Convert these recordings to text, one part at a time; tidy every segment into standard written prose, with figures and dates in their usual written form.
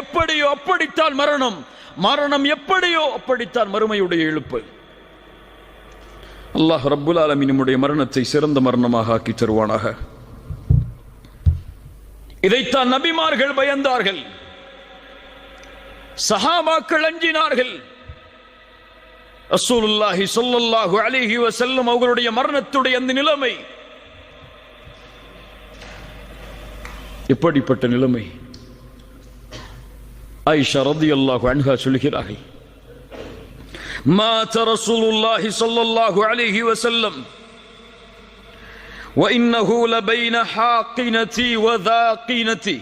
எப்படியோ அப்படித்தான் மரணம், மரணம் எப்படியோ அப்படித்தான் மறுமையுடைய எழுப்பு. அல்லாஹ் ரப்புல் ஆலமீன் நம்முடைய மரணத்தை சிறந்த மரணமாக ஆக்கி தருவானாக. இதைத்தான் நபிமார்கள் பயந்தார்கள், சஹாபாக்கள் அஞ்சினார்கள். ரசூலுல்லாஹி ஸல்லல்லாஹு அலைஹி வஸல்லம் அவர்களுடைய மரணத்துடைய அந்த நிலைமை எப்படிப்பட்ட நிலைமை? ஆயிஷா ரலியல்லாஹு அன்ஹா சொல்கிறார்கள், மாத ரசூலுல்லாஹி ஸல்லல்லாஹு அலைஹி வஸல்லம் வ இன்னஹு லபைன ஹாகினதி வ தாகினதி.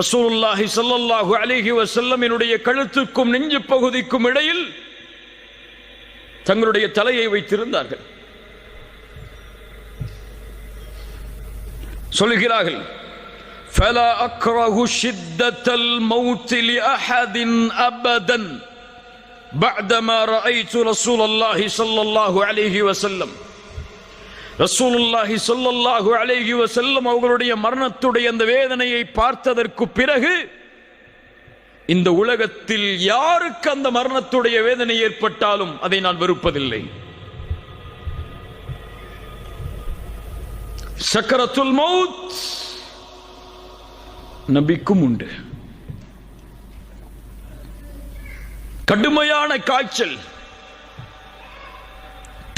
ரசூலுல்லாஹி ஸல்லல்லாஹு அலைஹி வஸல்லம் என்னுடைய கழுத்துக்கும் நெஞ்சு பகுதிக்கும் இடையில் தங்களுடைய தலையை வைத்திருந்தார்கள். சொல்கிறார்கள், فلا أكره شدة الموت لأحد أبدا بعدما رأيت رسول الله صلى الله عليه وسلم. ரசூலுல்லாஹி ஸல்லல்லாஹு அலைஹி வஸல்லம் அவர்களுடைய மரணத்துடைய அந்த வேதனையை பார்த்ததற்கு பிறகு இந்த உலகத்தில் யாருக்கு அந்த மரணத்துடைய வேதனை ஏற்பட்டாலும் அதை நான் வெறுப்பதில்லை. சக்கரத்துல் மௌத் நபிக்கும் உண்டு. கடுமையான காய்ச்சல்,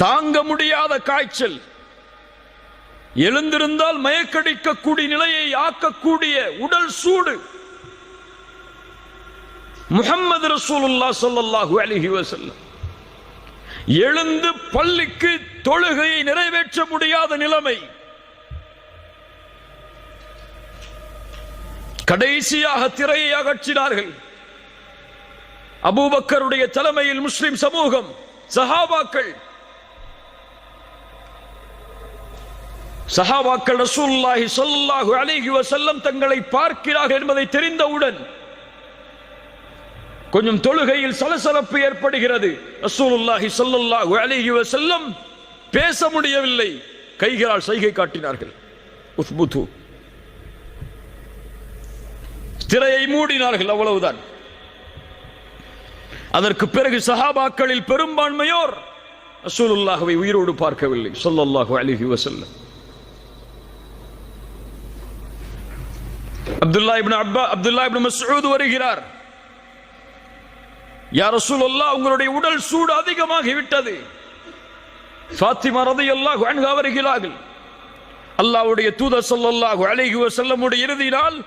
தாங்க முடியாத காய்ச்சல், எழுந்திருந்தால் மயக்கடிக்கக்கூடிய நிலையை ஆக்கக்கூடிய உடல் சூடு. முஹம்மது ரசூலுல்லாஹ் ஸல்லல்லாஹு அலைஹி வஸல்லம் எழுந்து பள்ளிக்கு தொழுகையை நிறைவேற்ற முடியாத நிலைமை. கடைசியாக திரையை அகற்றினார்கள். அபூபக்கருடைய தலைமையில் முஸ்லிம் சமூகம், சஹாபாக்கள் ரசூலுல்லாஹி ஸல்லல்லாஹு அலைஹி வஸல்லம் தங்களை பார்க்கிறார்கள் என்பதை தெரிந்தவுடன் கொஞ்சம் தொழுகையில் சலசலப்பு ஏற்படுகிறது. ரசூலுல்லாஹி ஸல்லல்லாஹு அலைஹி வஸல்லம் பேச முடியவில்லை, கைகளால் சைகை காட்டினார்கள். உஸ்புது, திரையை மூடினார்கள், அவ்வளவுதான். அதற்கு பிறகு சஹாபாக்களில் பெரும்பான்மையோர் ரசூலுல்லாஹ்வை உயிரோடு பார்க்கவில்லை ஸல்லல்லாஹு அலைஹி வஸல்லம். அப்துல்லாஹ் இப்னு மஸ்ஊத் வருகிறார், யா ரசூலுல்லாஹ், உங்களுடைய உடல் சூடு அதிகமாகி விட்டது. ஃபாத்திமா ரலியல்லாஹு அன்ஹா வருகிறார்கள். அல்லாஹ்வுடைய தூதர் ஸல்லல்லாஹு அலைஹி வஸல்லமுடைய இறுதி நாள்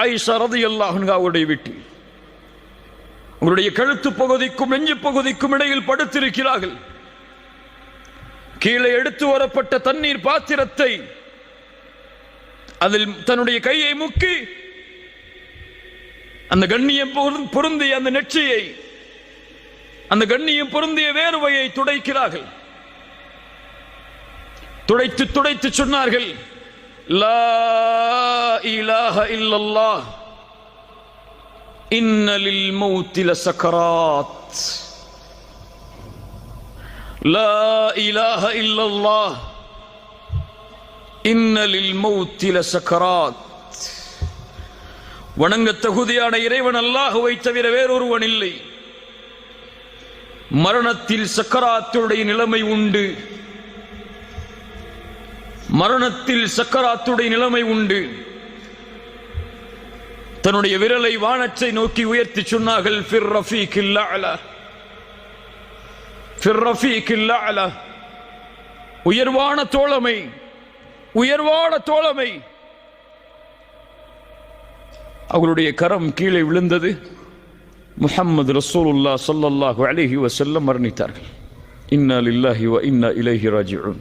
ஆயிஷா ரலியல்லாஹு அன்ஹாவுடைய வீட்டில் உங்களுடைய கழுத்து பகுதிக்கும் நெஞ்சு பகுதிக்கும் இடையில் படுத்திருக்கிறார்கள். கீழே எடுத்து வரப்பட்ட தண்ணீர் பாத்திரத்தை அதில் தன்னுடைய கையை முக்கி அந்த கண்ணியம் பொருந்திய அந்த நெற்றியை, அந்த கண்ணியம் பொருந்திய வேர்வையை துடைக்கிறார்கள். துடைத்து துடைத்து சொன்னார்கள், லா இலாஹ இல்லல்லாஹ் இன்ன லில் மௌத்தி லசக்கராத். லா இலாஹ இல்லல்லாஹ் இன்ன லில் மௌத்தி லசக்கராத். வணங்க தகுதியான இறைவன் அல்லாஹ்வை தவிர வேறொருவன் இல்லை. மரணத்தில் சக்கராத்துடைய நிலைமை உண்டு, மரணத்தில் சக்கராத்துடைய நிலைமை உண்டு. தன்னுடைய விரலை வானத்தை நோக்கி உயர்த்தி சொன்னார்கள், ஃபிர் ரஃபீகில் அலா, ஃபிர் ரஃபீகில் அலா, உயர்வான தோழமை, உயர்வான தோழமை. அவருடைய கரம் கீழே விழுந்தது. முஹம்மது ரசூலுல்லாஹ் ஸல்லல்லாஹு அலைஹி வஸல்லம் மரணித்தார்கள். இன்னா லில்லாஹி வ இன்னா இலைஹி ராஜிஊன்.